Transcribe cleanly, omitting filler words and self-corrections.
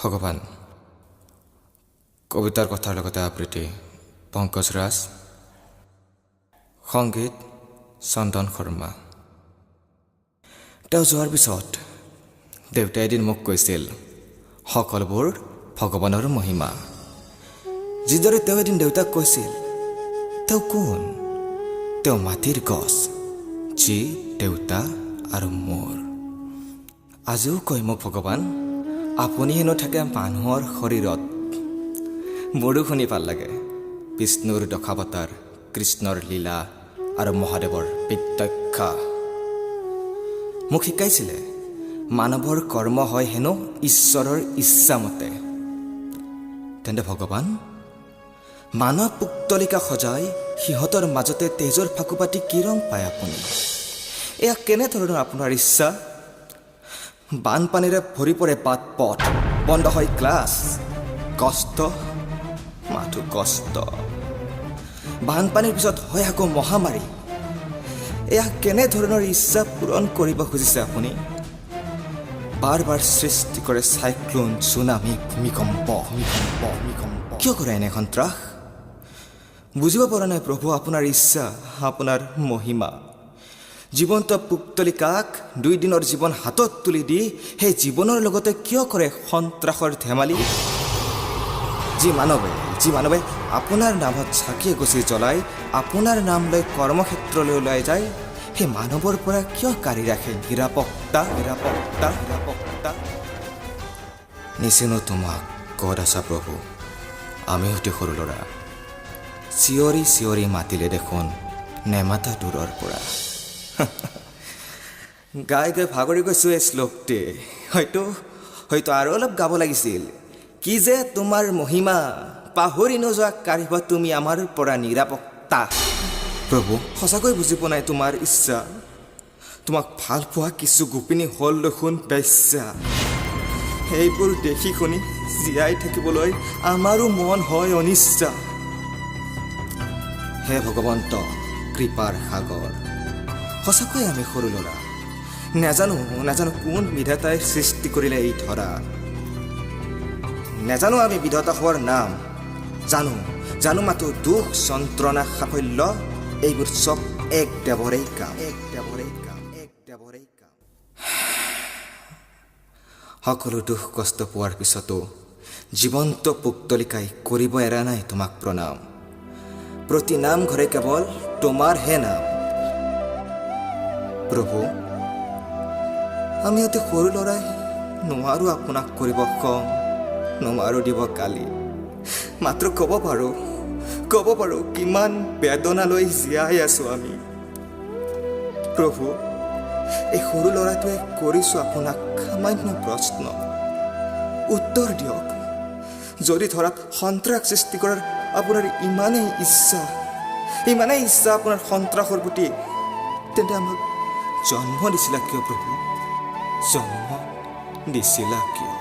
ভগৱান কবিতাৰ কথাৰ লগতে আবৃত্তি পংকজ ৰাজ, সংগীত চন্দন শৰ্মা। তেওঁ যোৱাৰ পিছত দেউতাই এদিন মোক কৈছিল সকলোবোৰ ভগৱানৰ মহিমা। যিদৰে তেওঁ এদিন দেউতাক কৈছিল তেওঁ কোন? তেওঁ মাটিৰ গছ, যি দেউতা আৰু মোৰ। আজিও কয় মোক ভগৱান আপুনি হেনো থাকে মানুহৰ শৰীৰত। মোৰো শুনি ভাল লাগে বিষ্ণুৰ দশাৱতাৰ, কৃষ্ণৰ লীলা আৰু মহাদেৱৰ বিদ্যক্ষা। মোক শিকাইছিলে মানৱৰ কৰ্ম হয় হেনো ঈশ্বৰৰ ইচ্ছামতে। তেন্তে ভগৱান মানৱ পুক্তলিকা সজাই সিহঁতৰ মাজতে তেজৰ ফাকু পাতি কি ৰং পায় আপুনি? এয়া কেনেধৰণৰ আপোনাৰ ইচ্ছা? বানপানীৰে ভৰি পৰে বাট পথ, বন্ধ হয় ক্লাছ, কষ্ট মাথো কষ্ট। বানপানীৰ পিছত হয় আকৌ মহামাৰী। এয়া কেনেধৰণৰ ইচ্ছা পূৰণ কৰিব খুজিছে আপুনি? বাৰ বাৰ সৃষ্টি কৰে চাইক্লোন, চুনামি, ভূমিকম্প। কিয় কৰে এনে সন্ত্ৰাস? বুজিব পৰা নাই প্ৰভু আপোনাৰ ইচ্ছা, আপোনাৰ মহিমা। জীৱন্ত পুক্তলিকাক 2 দিনৰ জীৱন হাতত তুলি দি সেই জীৱনৰ লগতে কিয় কৰে সন্ত্ৰাসৰ ধেমালি? যি মানৱে আপোনাৰ নামত চাকি এগছি জ্বলাই আপোনাৰ নাম লৈ কৰ্মক্ষেত্ৰলৈ ওলাই যায়, সেই মানৱৰ পৰা কিয় কাঢ়ি ৰাখে নিৰাপত্তা? নিচিনো তোমাক ক'ত আছা প্ৰভু, আমি অতি সৰু ল'ৰা। চিঞৰি চিঞৰি মাতিলে দেখোন নেমাতা দূৰৰ পৰা। গাই গৈ ভাগৰি গৈছোঁ এই শ্লোকটি। হয়তো আৰু অলপ গাব লাগিছিল। কি যে তোমাৰ মহিমা, পাহৰি নোযোৱা কাঢ়িব তুমি আমাৰ পৰা নিৰাপত্তা। প্ৰভু সঁচাকৈ বুজি পোৱা নাই তোমাৰ ইচ্ছা। তোমাক ভাল পোৱা কিছু গোপিনী হ'ল দেখোন বেশ্যা। সেইবোৰ দেখি শুনি জীয়াই থাকিবলৈ আমাৰো মন হয় অনিচ্ছা। হে ভগৱন্ত কৃপাৰ সাগৰ, সঁচাকৈ আমি সৰু ল'ৰা। নাজানো কোন বিধাতাই সৃষ্টি কৰিলে এই ধৰা। নাজানো আমি বিধাতা হোৱাৰ নাম। জানো মাথো দুখ, যন্ত্ৰণা, সাফল্য এইবোৰ চব এক দেৱৰেই কাম। সকলো দুখ কষ্ট পোৱাৰ পিছতো জীৱন্ত পুক্তলিকাই কৰিব এৰা নাই তোমাক প্ৰণাম। প্ৰতি নাম ঘৰে কেৱল তোমাৰহে নাম। প্ৰভু আমি অতি সৰু ল'ৰাই নোৱাৰো আপোনাক কৰিব খং, নোৱাৰো দিব গালি। মাত্ৰ ক'ব পাৰো কিমান বেদনালৈ জীয়াই আছো আমি। প্ৰভু এই সৰু ল'ৰাটোৱে কৰিছো আপোনাক সামান্য প্ৰশ্ন, উত্তৰ দিয়ক। যদি ধৰাত সন্ত্ৰাস সৃষ্টি কৰাৰ আপোনাৰ ইমানেই ইচ্ছা আপোনাৰ সন্ত্ৰাসৰ প্ৰতি, তেন্তে আমাক জন্ম দিছিলা কিয় প্ৰভু? জন্ম দিছিলা কিয়?